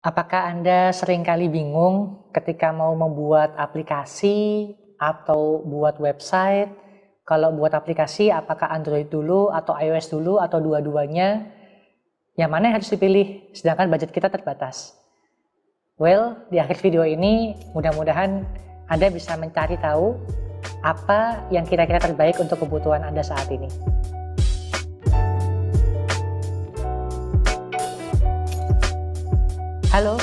Apakah Anda seringkali bingung ketika mau membuat aplikasi atau buat website? Kalau buat aplikasi, apakah Android dulu atau iOS dulu atau dua-duanya? Yang mana yang harus dipilih, sedangkan budget kita terbatas? Well, di akhir video ini mudah-mudahan Anda bisa mencari tahu apa yang kira-kira terbaik untuk kebutuhan Anda saat ini. Halo,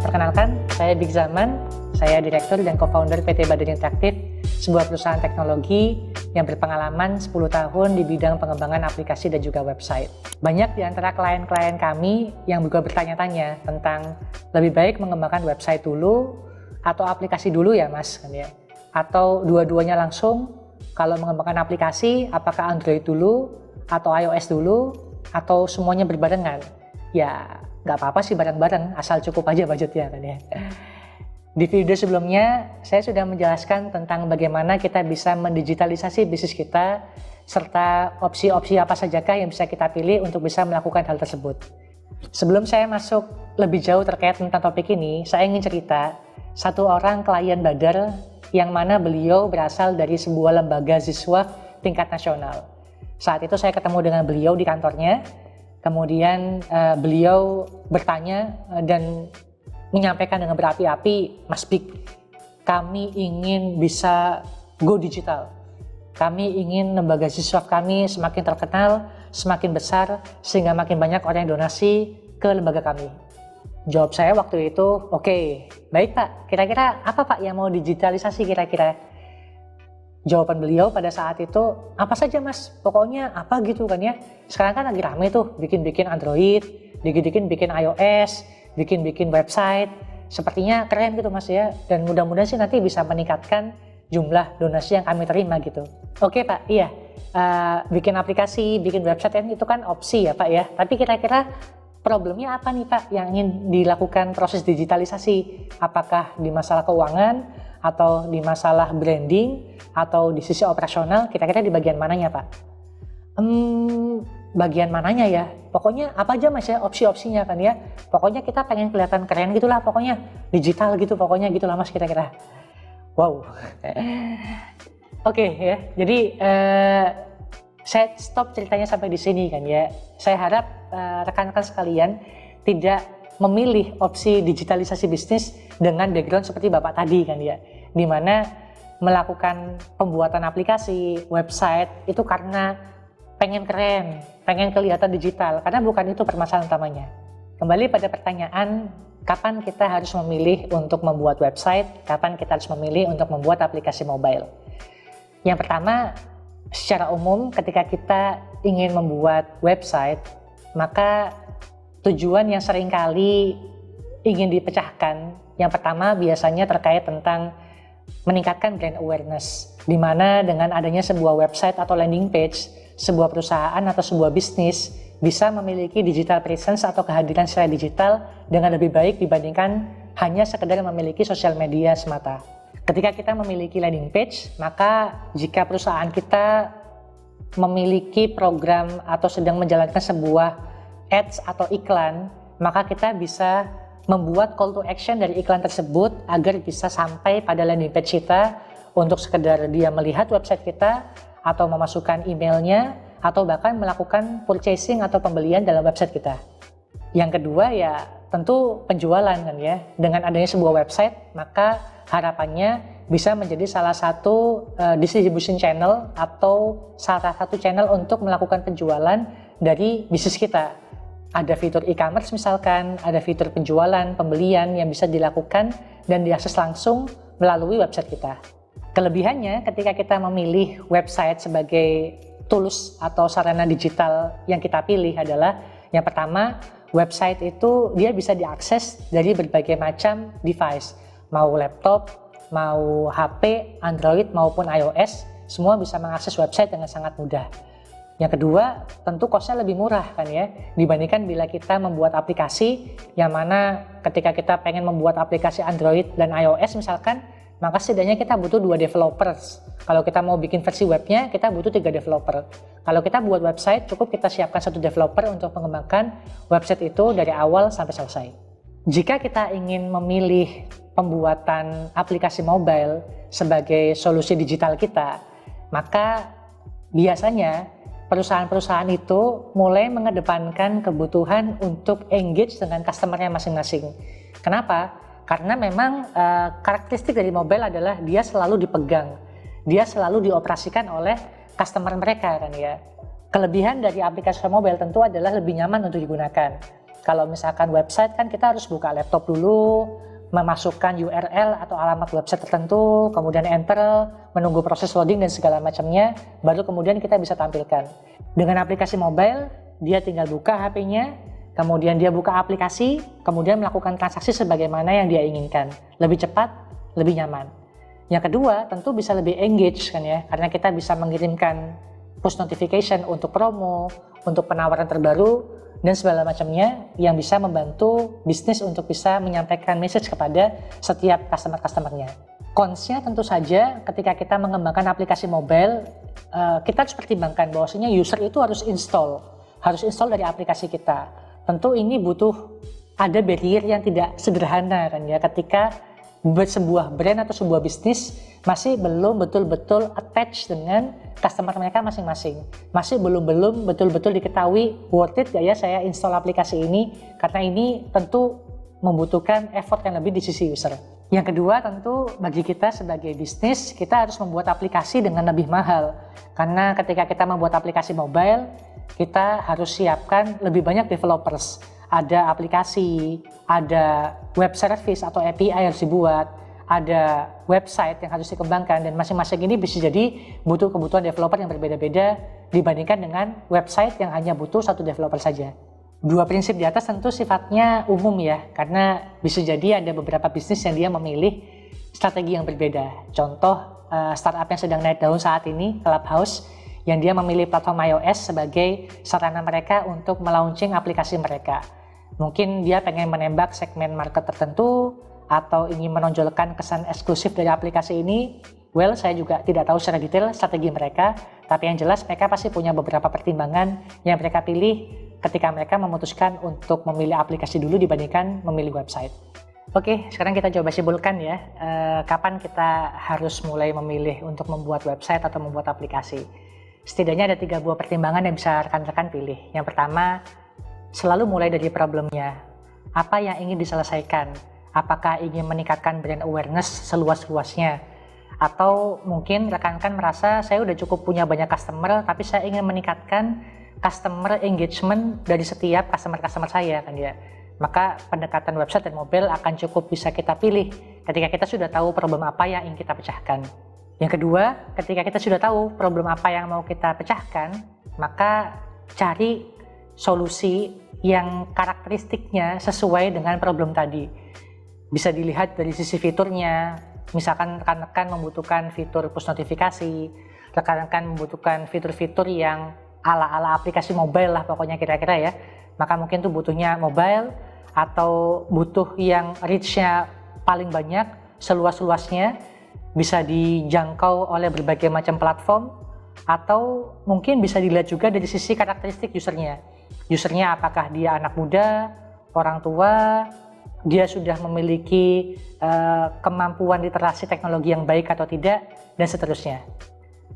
perkenalkan saya Big Zaman, saya Direktur dan Co-Founder PT Badan Interaktif, sebuah perusahaan teknologi yang berpengalaman 10 tahun di bidang pengembangan aplikasi dan juga website. Banyak di antara klien-klien kami yang juga bertanya-tanya tentang lebih baik mengembangkan website dulu atau aplikasi dulu ya mas, kan ya? Atau dua-duanya langsung, kalau mengembangkan aplikasi apakah Android dulu atau iOS dulu atau semuanya berbarengan? Ya nggak apa-apa sih bareng-bareng, asal cukup aja budgetnya kan ya. Di video sebelumnya, saya sudah menjelaskan tentang bagaimana kita bisa mendigitalisasi bisnis kita, serta opsi-opsi apa sajakah yang bisa kita pilih untuk bisa melakukan hal tersebut. Sebelum saya masuk lebih jauh terkait tentang topik ini, saya ingin cerita satu orang klien Badar yang mana beliau berasal dari sebuah lembaga siswa tingkat nasional. Saat itu saya ketemu dengan beliau di kantornya. Kemudian beliau bertanya dan menyampaikan dengan berapi-api, Mas Big, kami ingin bisa go digital. Kami ingin lembaga siswa kami semakin terkenal, semakin besar, sehingga makin banyak orang yang donasi ke lembaga kami. Jawab saya waktu itu, oke, baik Pak, kira-kira apa Pak yang mau digitalisasi kira-kira? Jawaban beliau pada saat itu, apa saja mas, pokoknya apa gitu kan ya. Sekarang kan lagi rame tuh, bikin-bikin Android, bikin iOS, bikin website. Sepertinya keren gitu mas ya, dan mudah-mudahan sih nanti bisa meningkatkan jumlah donasi yang kami terima gitu. Oke Pak, iya, bikin aplikasi, bikin website itu kan opsi ya Pak ya. Tapi kira-kira problemnya apa nih Pak yang ingin dilakukan proses digitalisasi? Apakah di masalah keuangan, atau di masalah branding, atau di sisi operasional, kira-kira di bagian mananya Pak? Bagian mananya ya? Pokoknya apa aja mas ya opsi-opsinya kan ya? Pokoknya kita pengen kelihatan keren gitulah, pokoknya digital gitu, pokoknya gitulah mas kira-kira. Wow. Oke ya, jadi saya stop ceritanya sampai di sini kan ya. Saya harap rekan-rekan sekalian tidak memilih opsi digitalisasi bisnis dengan background seperti Bapak tadi kan ya, di mana melakukan pembuatan aplikasi, website itu karena pengen keren, pengen kelihatan digital, karena bukan itu permasalahan utamanya. Kembali pada pertanyaan, kapan kita harus memilih untuk membuat website, kapan kita harus memilih untuk membuat aplikasi mobile. Yang pertama, secara umum ketika kita ingin membuat website, maka tujuan yang seringkali ingin dipecahkan, yang pertama biasanya terkait tentang meningkatkan brand awareness, di mana dengan adanya sebuah website atau landing page, sebuah perusahaan atau sebuah bisnis bisa memiliki digital presence atau kehadiran secara digital dengan lebih baik dibandingkan hanya sekedar memiliki sosial media semata. Ketika kita memiliki landing page, maka jika perusahaan kita memiliki program atau sedang menjalankan sebuah ads atau iklan, maka kita bisa membuat call to action dari iklan tersebut agar bisa sampai pada landing page kita untuk sekedar dia melihat website kita atau memasukkan emailnya atau bahkan melakukan purchasing atau pembelian dalam website kita. Yang kedua ya tentu penjualan kan ya. Dengan adanya sebuah website, maka harapannya bisa menjadi salah satu distribution channel atau salah satu channel untuk melakukan penjualan dari bisnis kita. Ada fitur e-commerce misalkan, ada fitur penjualan, pembelian yang bisa dilakukan dan diakses langsung melalui website kita. Kelebihannya ketika kita memilih website sebagai tools atau sarana digital yang kita pilih adalah yang pertama, website itu dia bisa diakses dari berbagai macam device, mau laptop, mau HP, Android maupun iOS, semua bisa mengakses website dengan sangat mudah. Yang kedua, tentu cost-nya lebih murah kan ya, dibandingkan bila kita membuat aplikasi yang mana ketika kita pengen membuat aplikasi Android dan iOS misalkan, maka setidaknya kita butuh 2 developers. Kalau kita mau bikin versi webnya, kita butuh 3 developer. Kalau kita buat website, cukup kita siapkan 1 developer untuk mengembangkan website itu dari awal sampai selesai. Jika kita ingin memilih pembuatan aplikasi mobile sebagai solusi digital kita, maka biasanya perusahaan-perusahaan itu mulai mengedepankan kebutuhan untuk engage dengan customer-nya masing-masing. Kenapa? Karena memang karakteristik dari mobile adalah dia selalu dipegang, dia selalu dioperasikan oleh customer mereka kan ya. Kelebihan dari aplikasi mobile tentu adalah lebih nyaman untuk digunakan. Kalau misalkan website kan kita harus buka laptop dulu, memasukkan URL atau alamat website tertentu, kemudian enter, menunggu proses loading dan segala macamnya, baru kemudian kita bisa tampilkan. Dengan aplikasi mobile, dia tinggal buka HP-nya, kemudian dia buka aplikasi, kemudian melakukan transaksi sebagaimana yang dia inginkan. Lebih cepat, lebih nyaman. Yang kedua, tentu bisa lebih engage kan ya, karena kita bisa mengirimkan push notification untuk promo, untuk penawaran terbaru, dan segala macamnya yang bisa membantu bisnis untuk bisa menyampaikan message kepada setiap customer-customernya. Cons-nya tentu saja ketika kita mengembangkan aplikasi mobile, kita harus pertimbangkan bahwasanya user itu harus install dari aplikasi kita. Tentu ini butuh ada barrier yang tidak sederhana kan ya, ketika sebuah brand atau sebuah bisnis masih belum betul-betul attach dengan customer mereka masing-masing, masih belum betul-betul diketahui worth it gak ya saya install aplikasi ini, karena ini tentu membutuhkan effort yang lebih di sisi user. Yang kedua tentu bagi kita sebagai bisnis, kita harus membuat aplikasi dengan lebih mahal, karena ketika kita membuat aplikasi mobile, kita harus siapkan lebih banyak developers. Ada aplikasi, ada web service atau API harus dibuat, ada website yang harus dikembangkan, dan masing-masing ini bisa jadi butuh kebutuhan developer yang berbeda-beda dibandingkan dengan website yang hanya butuh satu developer saja. Dua prinsip di atas tentu sifatnya umum ya, karena bisa jadi ada beberapa bisnis yang dia memilih strategi yang berbeda. Contoh startup yang sedang naik daun saat ini, Clubhouse, yang dia memilih platform iOS sebagai sarana mereka untuk melaunching aplikasi mereka. Mungkin dia pengen menembak segmen market tertentu atau ingin menonjolkan kesan eksklusif dari aplikasi ini. Well, saya juga tidak tahu secara detail strategi mereka, tapi yang jelas mereka pasti punya beberapa pertimbangan yang mereka pilih ketika mereka memutuskan untuk memilih aplikasi dulu dibandingkan memilih website. Oke, sekarang kita coba simpulkan ya, kapan kita harus mulai memilih untuk membuat website atau membuat aplikasi. Setidaknya ada 3 buah pertimbangan yang bisa rekan-rekan pilih. Yang pertama, selalu mulai dari problemnya. Apa yang ingin diselesaikan? Apakah ingin meningkatkan brand awareness seluas-luasnya? Atau mungkin rekan-rekan merasa saya udah cukup punya banyak customer, tapi saya ingin meningkatkan customer engagement dari setiap customer-customer saya kan ya. Maka pendekatan website dan mobile akan cukup bisa kita pilih ketika kita sudah tahu problem apa yang ingin kita pecahkan. Yang kedua, ketika kita sudah tahu problem apa yang mau kita pecahkan, maka cari solusi yang karakteristiknya sesuai dengan problem tadi. Bisa dilihat dari sisi fiturnya, misalkan rekan-rekan membutuhkan fitur push notifikasi, rekan-rekan membutuhkan fitur-fitur yang ala-ala aplikasi mobile lah pokoknya kira-kira ya, maka mungkin tuh butuhnya mobile, atau butuh yang reach-nya paling banyak, seluas-luasnya, bisa dijangkau oleh berbagai macam platform, atau mungkin bisa dilihat juga dari sisi karakteristik usernya. Usernya apakah dia anak muda, orang tua, dia sudah memiliki kemampuan literasi teknologi yang baik atau tidak, dan seterusnya.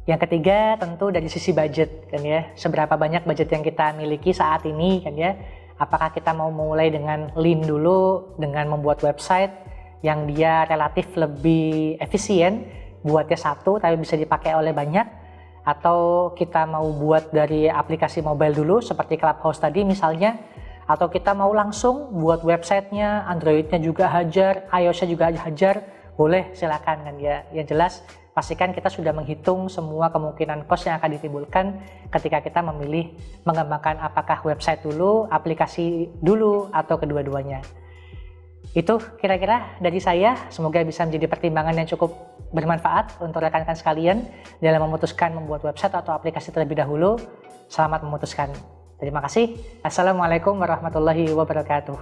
Yang ketiga tentu dari sisi budget kan ya, seberapa banyak budget yang kita miliki saat ini kan ya. Apakah kita mau mulai dengan lean dulu dengan membuat website yang dia relatif lebih efisien, buatnya satu tapi bisa dipakai oleh banyak, atau kita mau buat dari aplikasi mobile dulu seperti Clubhouse tadi misalnya, atau kita mau langsung buat websitenya, Androidnya juga hajar, iOSnya juga hajar, boleh silakan kan ya. Yang jelas pastikan kita sudah menghitung semua kemungkinan cost yang akan ditimbulkan ketika kita memilih mengembangkan apakah website dulu, aplikasi dulu, atau kedua-duanya. Itu kira-kira dari saya, semoga bisa menjadi pertimbangan yang cukup bermanfaat untuk rekan-rekan sekalian dalam memutuskan membuat website atau aplikasi terlebih dahulu. Selamat memutuskan. Terima kasih. Assalamualaikum warahmatullahi wabarakatuh.